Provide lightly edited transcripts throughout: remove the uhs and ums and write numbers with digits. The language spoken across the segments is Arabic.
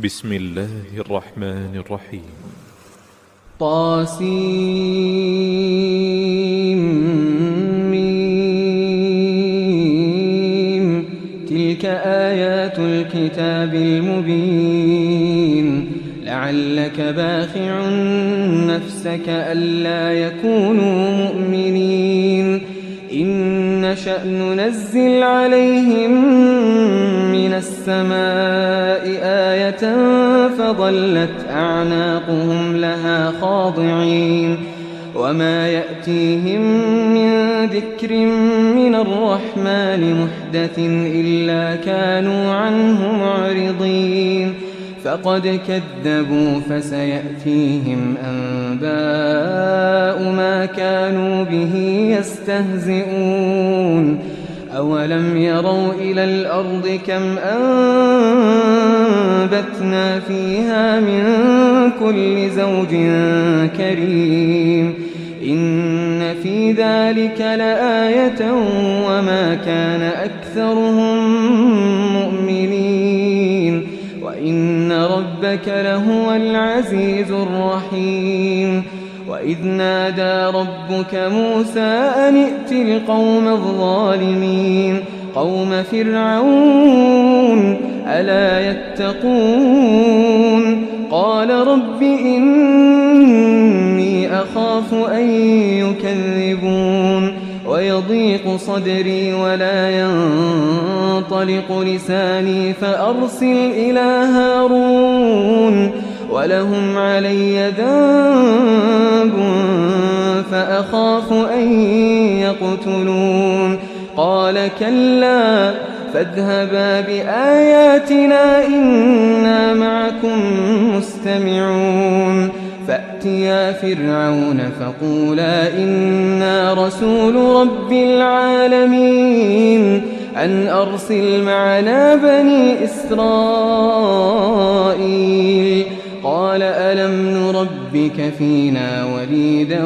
بسم الله الرحمن الرحيم. طاسيم. تلك آيات الكتاب المبين. لعلك باخع نفسك ألا يكونوا مؤمنين. إن نشأ ننزل عليهم من السماء آية فظلت أعناقهم لها خاضعين. وما يأتيهم من ذكر من الرحمن محدث إلا كانوا عنه معرضين. فقد كذبوا فسيأتيهم أنباء ما كانوا به يستهزئون. أولم يروا إلى الأرض كم أنبتنا فيها من كل زوج كريم. إن في ذلك لآية وما كان أكثرهم مؤمنين. وإن ربك لهو العزيز الرحيم. وإذ نادى ربك موسى أن ائت القوم الظالمين قوم فرعون ألا يتقون. قال رب إني أخاف أن يكذبون ويضيق صدري ولا ينطلق لساني فأرسل إلى هارون ولهم علي ذنب فأخاف أن يقتلون. قال كلا فاذهبا بآياتنا إنا معكم مستمعون. فأتيا فرعون فقولا إنا رسول رب العالمين أن أرسل معنا بني إسرائيل. قال ألم نربك فينا وليدا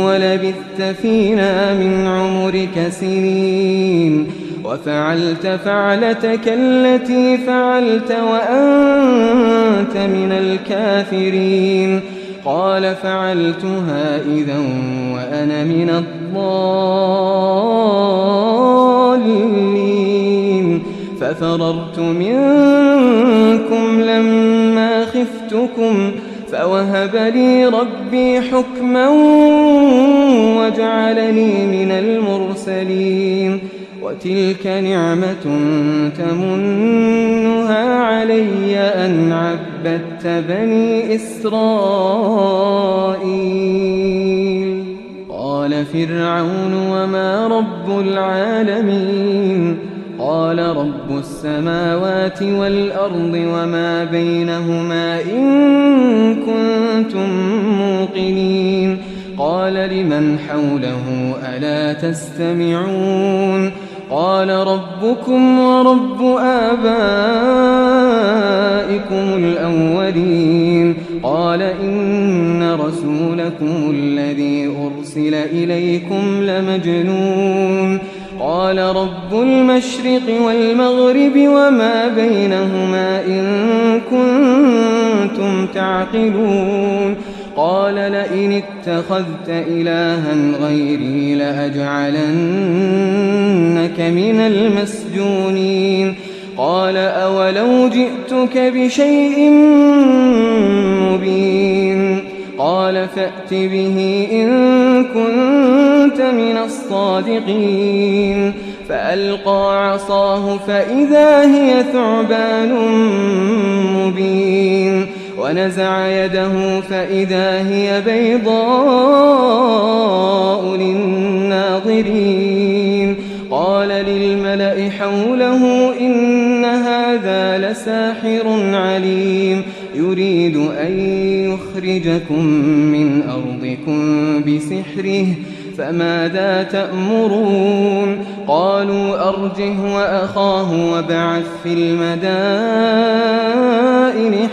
ولبثت فينا من عمرك سنين وفعلت فعلتك التي فعلت وأنت من الكافرين. قال فعلتها إذا وأنا من الضالين. ففررت منكم لما خفتكم فوهب لي ربي حكما وجعلني من المرسلين. وتلك نعمة تمنها علي أن عبدت بني إسرائيل. قال فرعون وما رب العالمين. قال رب السماوات والأرض وما بينهما إن كنتم موقنين. قال لمن حوله ألا تستمعون. قال ربكم ورب آبائكم الأولين. قال إن رسولكم الذي أرسل إليكم لمجنون. قال رب المشرق والمغرب وما بينهما إن كنتم تعقلون. قال لئن اتخذت إلها غيري لأجعلنك من المسجونين. قال أولو جئتك بشيء مبين. قال فأت به إن كنت من الصادقين. فألقى عصاه فإذا هي ثعبان مبين. ونزع يده فإذا هي بيضاء للناظرين. قال للملأ حوله إن هذا لساحر عليم يريد أن يخرجكم من أرضكم بسحره فماذا تأمرون. قالوا أرجه وأخاه وابعث في المدائن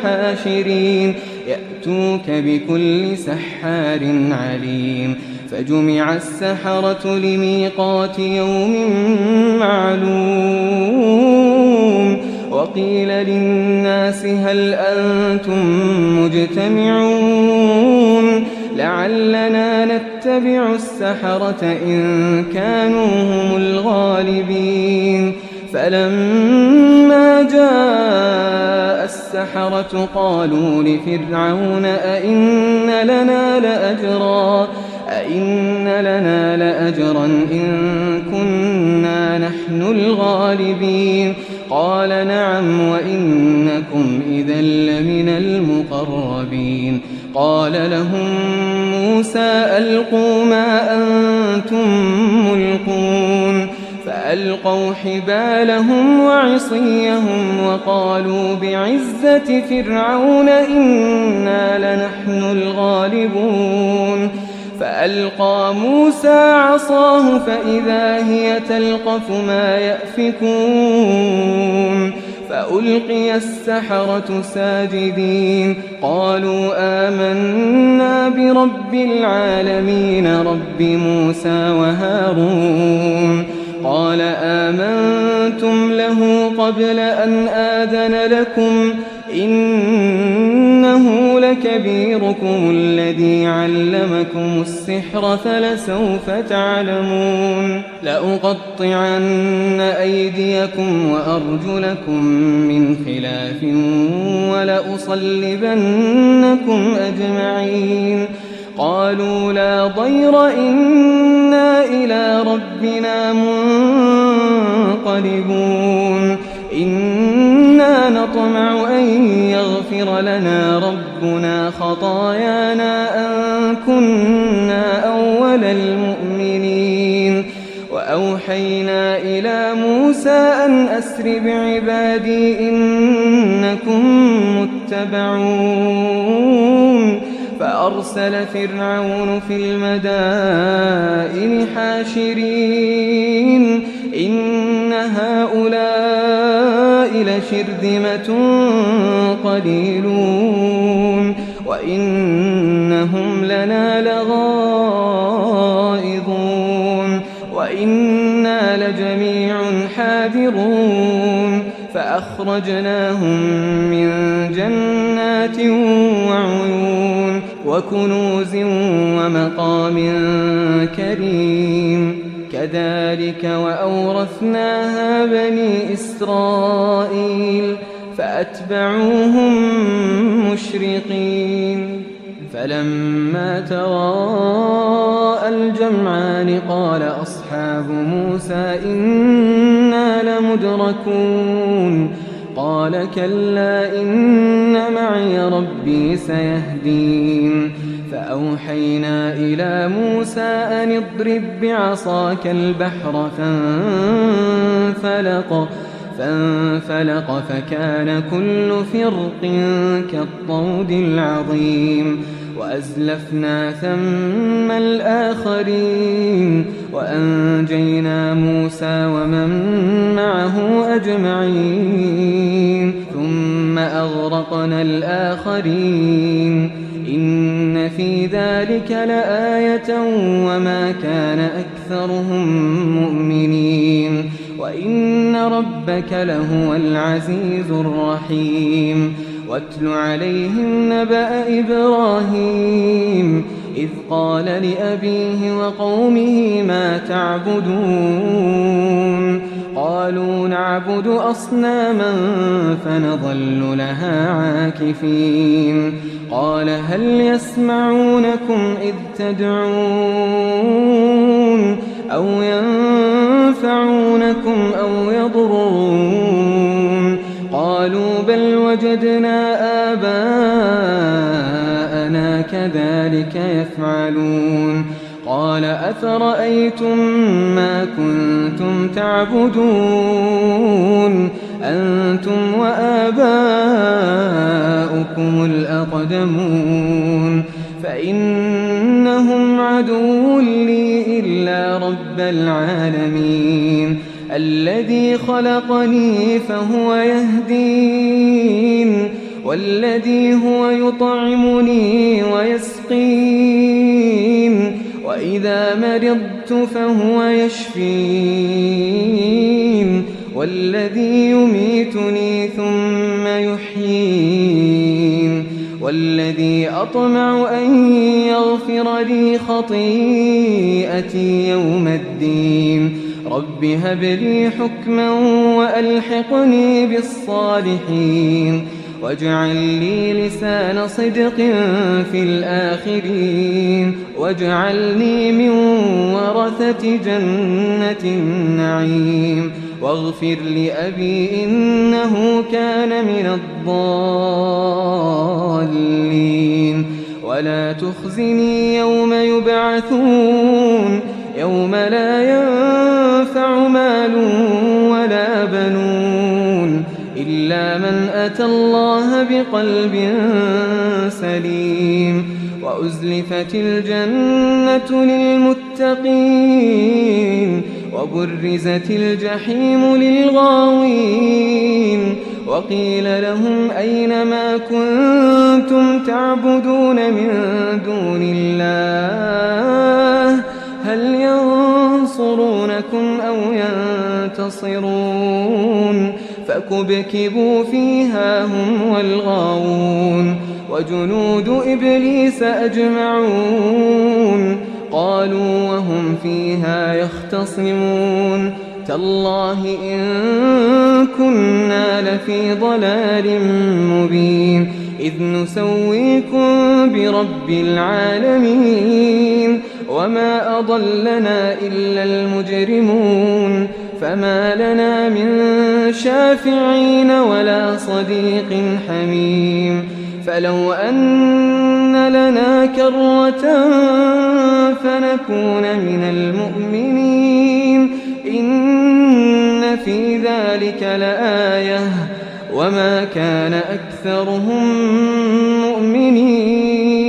حاشرين يأتوك بكل سحار عليم. فجمع السحرة لميقات يوم معلوم. وقيل للناس هل أنتم مجتمعون لعلنا نتبع السحرة إن كانوا هم الغالبين فلما جاء السحرة قالوا لفرعون أئن لنا لأجرا إن كنا نحن الغالبين قال نعم وإنكم إذا لمن المقربين قال لهم موسى ألقوا ما أنتم ملقون فألقوا حبالهم وعصيهم وقالوا بعزة فرعون إنا لنحن الغالبون فألقى موسى عصاه فإذا هي تلقف ما يأفكون فألقي السحرة ساجدين قالوا آمنا برب العالمين رب موسى وهارون قال آمنتم له قبل أن آذن لكم إنه لكبيركم الذي علمكم السحر فلسوف تعلمون لأقطعن أيديكم وأرجلكم من خلاف ولأصلبنكم أجمعين قالوا لا ضير إنا إلى ربنا منقلبون إنا نطمع أن يغفر لنا ربنا خطايانا أن كنا أول المؤمنين وأوحينا إلى موسى أن أسر بعبادي إنكم متبعون فأرسل فرعون في المدائن حاشرين إن هؤلاء لشرذمة قليلون وإنهم لنا لغائظون وإنا لجميع حاذرون فأخرجناهم من جنات وعيون وكنوز ومقام كريم كذلك وأورثناها بني إسرائيل فأتبعوهم مشرقين فلما تراءى الجمعان قال أصحاب موسى إنا لمدركون قال كلا إن معي ربي سيهدين فأوحينا إلى موسى أن اضرب بعصاك البحر فانفلق فكان كل فرق كالطود العظيم وأزلفنا ثم الآخرين وأنجينا موسى ومن معه أجمعين ثم أغرقنا الآخرين إن في ذلك لآية وما كان أكثرهم مؤمنين وإن ربك لهو العزيز الرحيم واتل عليهم نبأ إبراهيم إذ قال لأبيه وقومه ما تعبدون قالوا نعبد أصناما فنظل لها عاكفين قال هل يسمعونكم إذ تدعون أو ينفعونكم أو يضرون قالوا بل وجدنا آباءنا كذلك يفعلون قال أفرأيتم ما كنتم تعبدون أنتم وآباؤكم الأقدمون فإنهم عدو لي إلا رب العالمين الذي خلقني فهو يهدين والذي هو يطعمني ويسقين وإذا مرضت فهو يشفين والذي يميتني ثم يحيين والذي أطمع أن يغفر لي خطيئتي يوم الدين رب هب لي حكما وألحقني بالصالحين واجعل لي لسان صدق في الآخرين واجعلني من ورثة جنة النعيم واغفر لأبي إنه كان من الضالين ولا تخزني يوم يبعثون يوم لا ينفع مال ولا بنون إلا من أتى الله بقلب سليم وأزلفت الجنة للمتقين وبرزت الجحيم للغاوين وقيل لهم أين ما كنتم تعبدون من دون الله هل ينصرونكم أو ينتصرون فكبكبوا فيها هم والغاوون وجنود إبليس أجمعون قالوا وهم فيها يختصمون تالله إن كنا لفي ضلال مبين إذ نسويكم برب العالمين وما أضلنا إلا المجرمون فما لنا من شافعين ولا صديق حميم فلو أن لنا كرة فنكون من المؤمنين إن في ذلك لآية وما كان أكثرهم مؤمنين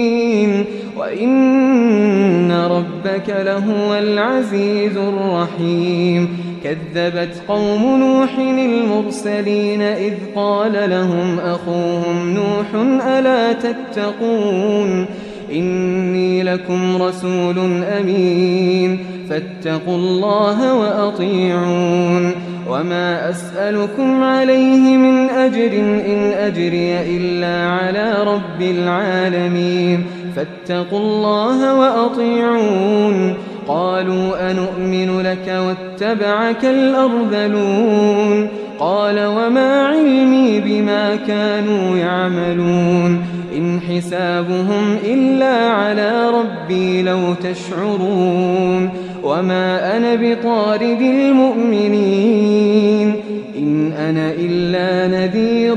وإن ربك لهو العزيز الرحيم كذبت قوم نوح المرسلين إذ قال لهم أخوهم نوح ألا تتقون إني لكم رسول أمين فاتقوا الله وأطيعون وما أسألكم عليه من أجر إن أجري إلا على رب العالمين فاتقوا الله وأطيعون قالوا أنؤمن لك واتبعك الأرذلون قال وما علمي بما كانوا يعملون إن حسابهم إلا على ربي لو تشعرون وما أنا بطارد المؤمنين إن أنا إلا نذير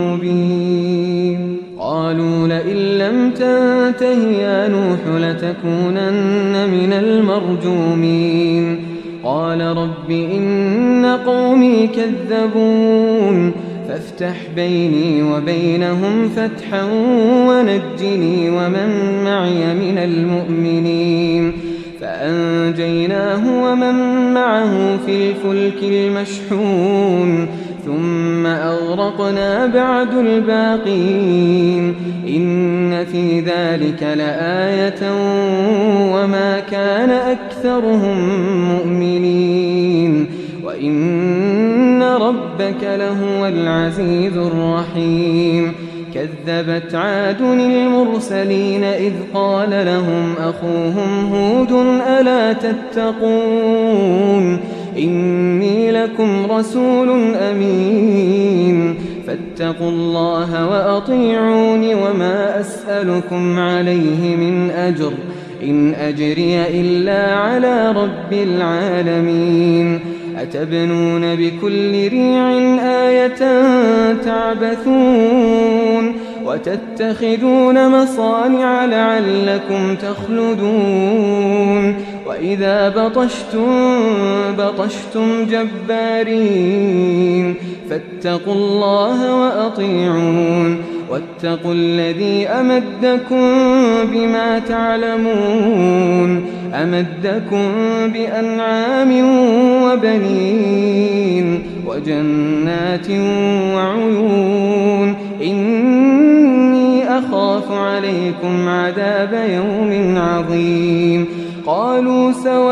مبين قالوا لئن لم تنته يا نوح لتكونن من المرجومين قال رب إن قومي كذبون فافتح بيني وبينهم فتحا ونجني ومن معي من المؤمنين فأنجيناه ومن معه في الفلك المشحون ثم أغرقنا بعد الباقين إن في ذلك لآية وما كان أكثرهم مؤمنين وإن ربك لهو العزيز الرحيم كذبت عاد المرسلين إذ قال لهم أخوهم هود ألا تتقون إني لكم رسول أمين فاتقوا الله وأطيعون وما أسألكم عليه من أجر إن أجري إلا على رب العالمين أتبنون بكل ريع آية تعبثون وتتخذون مصانع لعلكم تخلدون وإذا بطشتم جبارين فاتقوا الله وأطيعون واتقوا الذي أمدكم بما تعلمون أمدكم بأنعام وبنين وجنات وعيون إني أخاف عليكم عذاب يوم عظيم قالوا سواء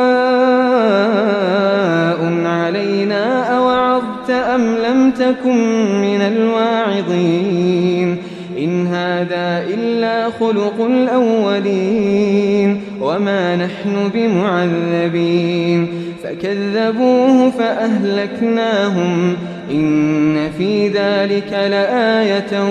علينا أوعظت أم لم تكن من الواعظين إن هذا إلا خلق الأولين وما نحن بمعذبين فكذبوه فأهلكناهم إن في ذلك لآية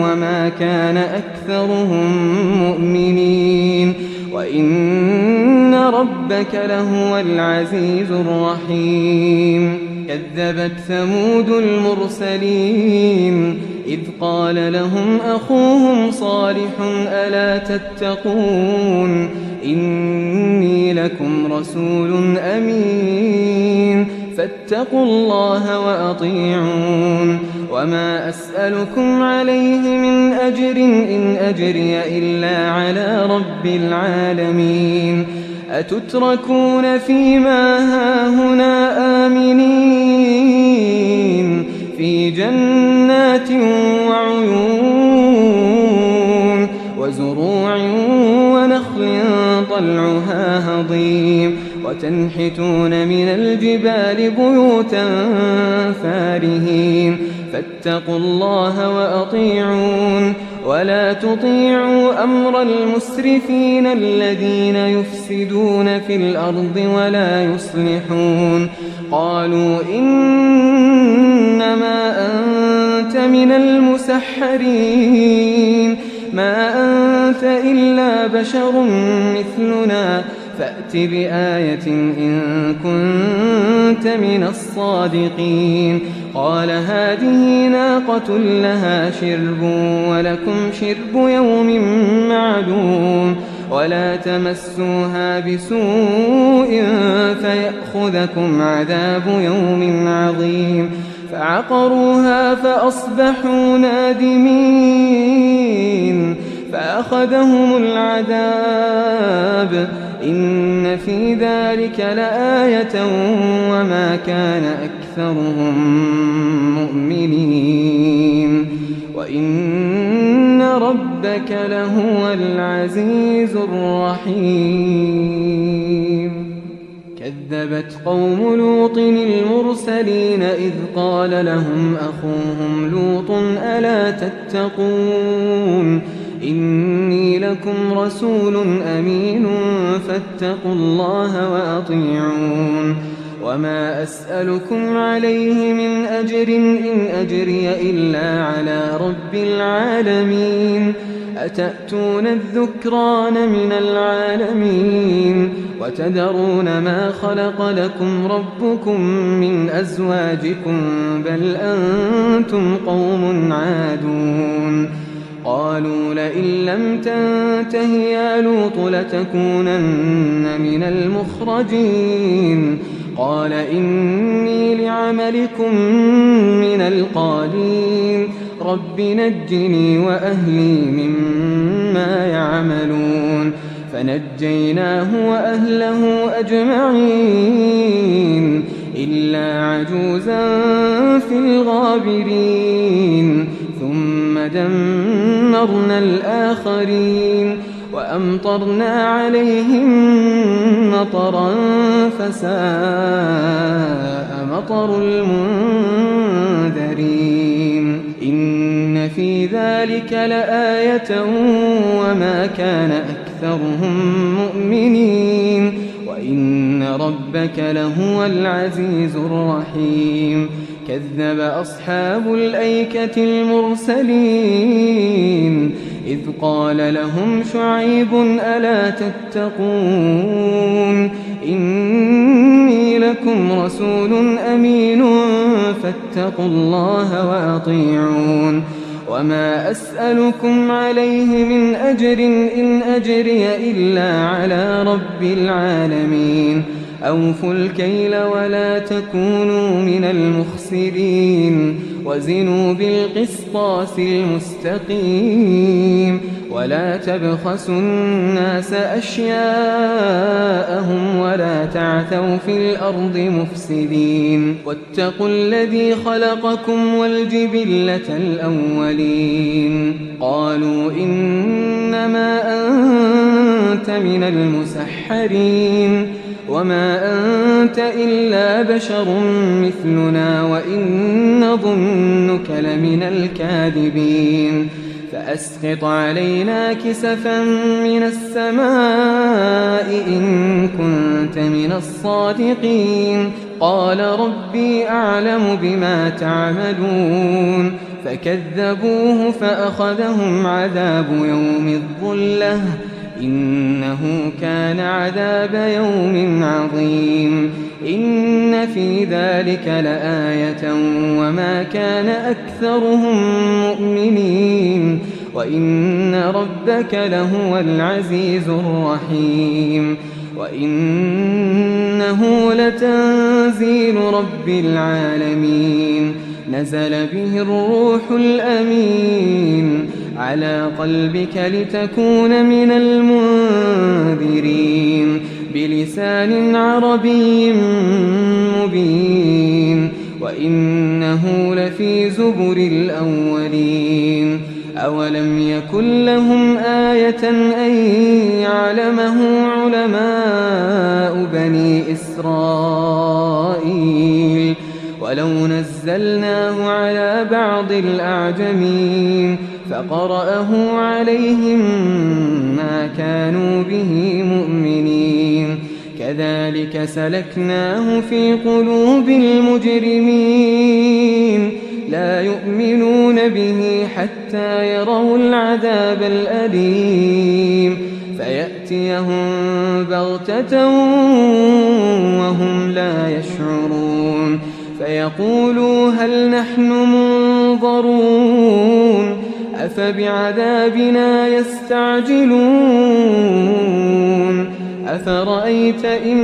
وما كان أكثرهم مؤمنين وإن ربك لهو العزيز الرحيم كذبت ثمود المرسلين إذ قال لهم أخوهم صالح ألا تتقون إني لكم رسول أمين فاتقوا الله وأطيعون وما أسألكم عليه من أجر إن أجري إلا على رب العالمين أتتركون فيما هاهنا آمنين في جنات وعيون وزروع ونخل طلعها هضيم وتنحتون من الجبال بيوتا فارهين فاتقوا الله وأطيعون ولا تطيعوا أمر المسرفين الذين يفسدون في الأرض ولا يصلحون قالوا إنما أنت من المسحرين ما أنت إلا بشر مثلنا فأت بآية إن كنت من الصادقين قال هذه ناقة لها شرب ولكم شرب يوم معلوم ولا تمسوها بسوء فيأخذكم عذاب يوم عظيم فعقروها فأصبحوا نادمين فأخذهم العذاب إن في ذلك لآية وما كان أكثرهم مؤمنين وإن ربك لهو العزيز الرحيم كذبت قوم لوط المرسلين إذ قال لهم أخوهم لوط ألا تتقون إني لكم رسول أمين فاتقوا الله وأطيعون وما أسألكم عليه من أجر إن أجري إلا على رب العالمين أتأتون الذكران من العالمين وتذرون ما خلق لكم ربكم من أزواجكم بل أنتم قوم عادون قالوا لئن لم تنته يا لوط لتكونن من المخرجين قال إني لعملكم من القالين رب نجني وأهلي مما يعملون فنجيناه وأهله أجمعين إلا عجوزا في الغابرين ثم دمرنا الآخرين وأمطرنا عليهم مطرا فساء مطر المنذرين إن في ذلك لآية وما كان أكثرهم مؤمنين وإن ربك لهو العزيز الرحيم كذب أصحاب الأيكة المرسلين إذ قال لهم شعيب ألا تتقون إني لكم رسول أمين فاتقوا الله وأطيعون وما أسألكم عليه من أجر إن أجري إلا على رب العالمين أوفوا الكيل ولا تكونوا من المخسرين وزنوا بالقسطاس المستقيم ولا تبخسوا الناس أشياءهم ولا تعثوا في الأرض مفسدين واتقوا الذي خلقكم والجبلة الأولين قالوا إنما أنت من المسحرين وما أنت إلا بشر مثلنا وإن نظنك لمن الكاذبين فأسقط علينا كسفا من السماء إن كنت من الصادقين قال ربي أعلم بما تعملون فكذبوه فأخذهم عذاب يوم الظلة إنه كان عذاب يوم عظيم إن في ذلك لآية وما كان أكثرهم مؤمنين وإن ربك لهو العزيز الرحيم وإنه لتنزيل رب العالمين نزل به الروح الأمين على قلبك لتكون من المنذرين بلسان عربي مبين وإنه لفي زبر الأولين أولم يكن لهم آية أن يعلمه علماء بني إسرائيل ولو نزلناه على بعض الأعجمين فقرأه عليهم ما كانوا به مؤمنين كذلك سلكناه في قلوب المجرمين لا يؤمنون به حتى يروا العذاب الأليم فيأتيهم بغتة وهم لا يشعرون فيقولوا هل نحن منظرون أفبعذابنا يستعجلون أفرأيت إن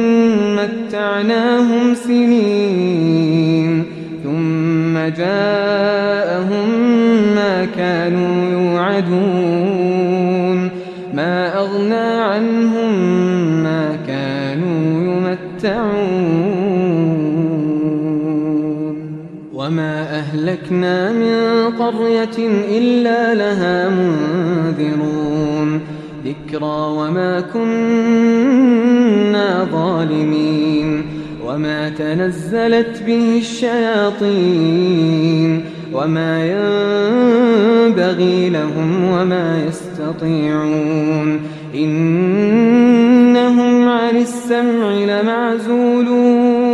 متعناهم سنين ثم جاءهم ما كانوا يوعدون ما أغنى عنهم ما كانوا يمتعون وما أهلكنا من قرية إلا لها منذرون ذكرى وما كنا ظالمين وما تنزلت به الشياطين وما ينبغي لهم وما يستطيعون إنهم عن السمع لمعزولون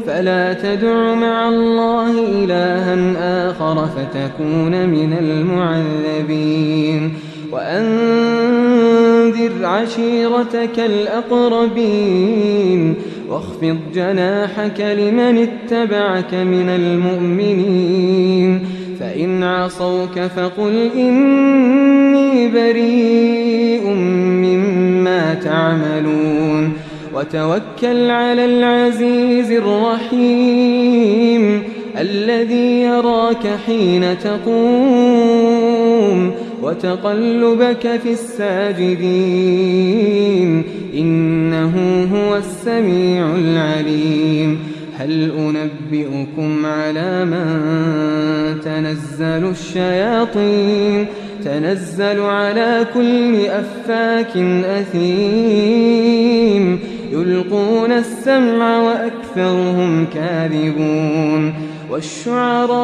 فلا تدع مع الله إلها آخر فتكون من المعذبين وأنذر عشيرتك الأقربين واخفض جناحك لمن اتبعك من المؤمنين فإن عصوك فقل إني بريء مما تعملون وتوكل على العزيز الرحيم الذي يراك حين تقوم وتقلبك في الساجدين إنه هو السميع العليم هل أنبئكم على من تنزل الشياطين تنزل على كل أفاك أثيم يلقون السمع وأكثرهم كاذبون والشعراء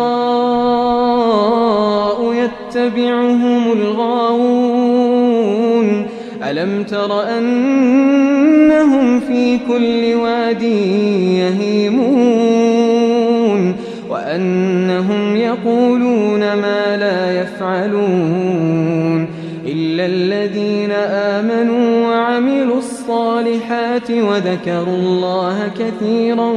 يتبعهم الغاوون ألم تر أنهم في كل واد يهيمون وأنهم يقولون ما لا يفعلون إلا الذين آمنوا وعملوا الصالحات وذكروا الله كثيرا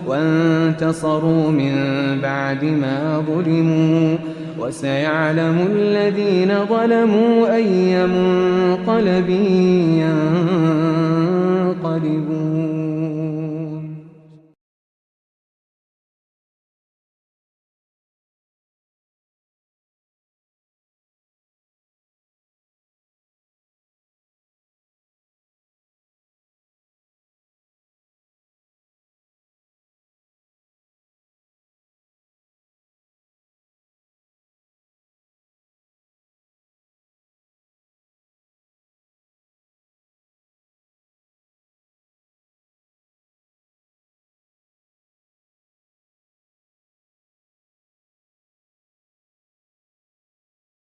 وانتصروا من بعد ما ظلموا وسيعلم الذين ظلموا أي منقلب ينقلبون